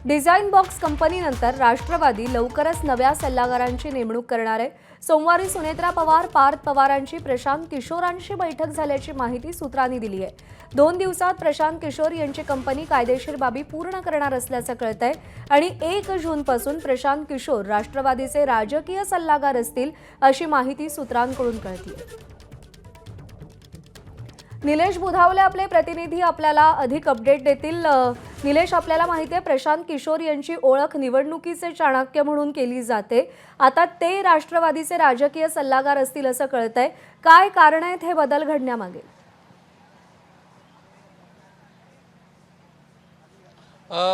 Design box कंपनीनंतर Rashtrawadi लवकरच नव्या सल्लागारांची नेमणूक करणार आहे। सोमवारी सुनेत्रा पवार, पार्थ पवारांची प्रशांत किशोरांशी बैठक झाल्याची माहिती सूत्रांनी दिली आहे। 2 दिवसात प्रशांत किशोर यांची कंपनी कायदेशीर बाबी पूर्ण करणार असल्याचं कळतंय आणि 1 जूनपासून प्रशांत किशोर राष्ट्रवादीचे राजकीय सल्लागार असतील अशी माहिती सूत्रांकडून कळतेय। निलेश बुधावले आपले प्रतिनिधी आपल्याला अधिक अपडेट देतील। निलेश, आपल्याला माहिती आहे प्रशांत किशोर यांची ओळख निवडणुकीचे चाणक्य म्हणून केली जाते। आता ते राष्ट्रवादीचे राजकीय सल्लागार असतील असं कळतंय। काय कारण आहेत हे बदल घडण्यामागे?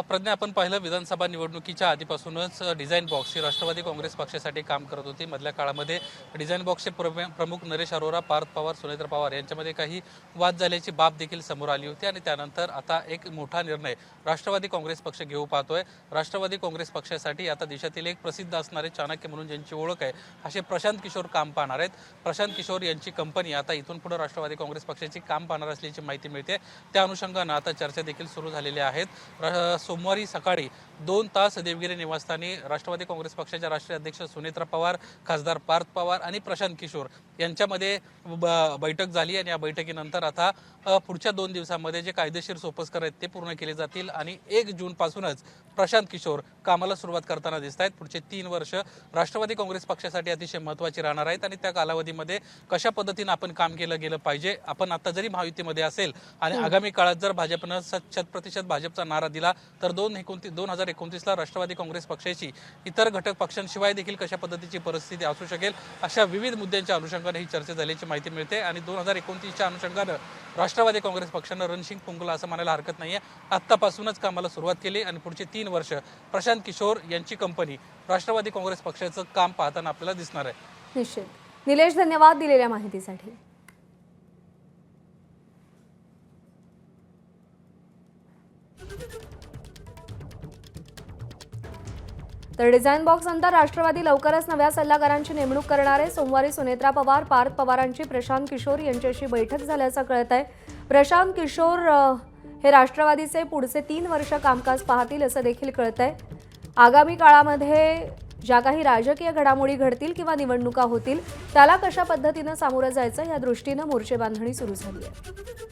प्रज्ञा, आपण पाहिलं विधानसभा निवडणुकीच्या आधीपासूनच डिझाइन बॉक्स ही राष्ट्रवादी काँग्रेस पक्षासाठी काम करत होती। मधल्या काळामध्ये डिझाइन बॉक्सचे प्रमुख नरेश अरोरा, पार्थ पवार, सुनेत्रा पवार यांच्यामध्ये काही वाद झाल्याची बाब देखील समोर आली होती आणि त्यानंतर आता एक मोठा निर्णय राष्ट्रवादी काँग्रेस पक्ष घेऊ पाहतोय। राष्ट्रवादी काँग्रेस पक्षासाठी आता देशातील एक प्रसिद्ध असणारे चाणक्य म्हणून ज्यांची ओळख आहे असे प्रशांत किशोर काम पाहणार आहेत। प्रशांत किशोर यांची कंपनी आता इथून पुढे राष्ट्रवादी काँग्रेस पक्षाची काम पाहणार असल्याची माहिती मिळते। त्या अनुषंगानं आता चर्चा देखील सुरू झालेल्या आहेत। सोमवारी सकाळी 2 तास देवगिरी निवासस्थानी राष्ट्रवादी काँग्रेस पक्षाच्या राष्ट्रीय अध्यक्ष सुनेत्रा पवार, खासदार पार्थ पवार आणि प्रशांत किशोर यांच्यामध्ये बैठक झाली आणि या बैठकीनंतर आता पुढच्या 2 दिवसांमध्ये जे कायदेशीर सोपस्कर आहेत ते पूर्ण केले जातील आणि 1 जूनपासूनच प्रशांत किशोर कामाला सुरुवात करताना दिसत आहेत। पुढचे 3 वर्ष राष्ट्रवादी काँग्रेस पक्षासाठी अतिशय महत्त्वाची राहणार आहेत आणि त्या कालावधीमध्ये कशा पद्धतीने आपण काम केलं गेलं पाहिजे, आपण आता जरी महायुतीमध्ये असेल आणि आगामी काळात जर भाजपनं 100% भाजपचा नारा दिला तर 2029ला राष्ट्रवादी काँग्रेस पक्षाची इतर घटक पक्षांशिवाय देखील कशा पद्धतीची परिस्थिती असू शकेल अशा विविध मुद्द्यांच्या अनुषंगाने ही चर्चा झाल्याची माहिती मिळते आणि 2029च्या अनुषंगानं राष्ट्रवादी काँग्रेस पक्षानं रणशिंग फुंकला असं म्हणायला हरकत नाहीये। आत्तापासूनच कामाला सुरुवात केली आणि पुढची 3 वर्ष प्रशांत किशोर यांची कंपनी राष्ट्रवादी काँग्रेस पक्षाचं काम पाहताना आपल्याला दिसणार आहे। निश्चित। निलेश, धन्यवाद दिलेल्या माहितीसाठी। तर डिझाइन बॉक्स नंतर राष्ट्रवादी लवकरच नव्या सल्लागारांची नेमणूक करणार आहे। सोमवारी सुनेत्रा पवार, पार्थ पवारांची प्रशांत किशोर यांच्याशी बैठक झाल्याचं कळतंय। प्रशांत किशोर हे राष्ट्रवादीचे पुढचे 3 वर्ष कामकाज पाहतील असं देखील कळतंय। आगामी काळामध्ये ज्या काही राजकीय घडामोडी घडतील किंवा निवडणुका होतील त्याला कशा पद्धतीने सामोरं जायचं या दृष्टीने मोर्चे बांधणी सुरू झाली आहे।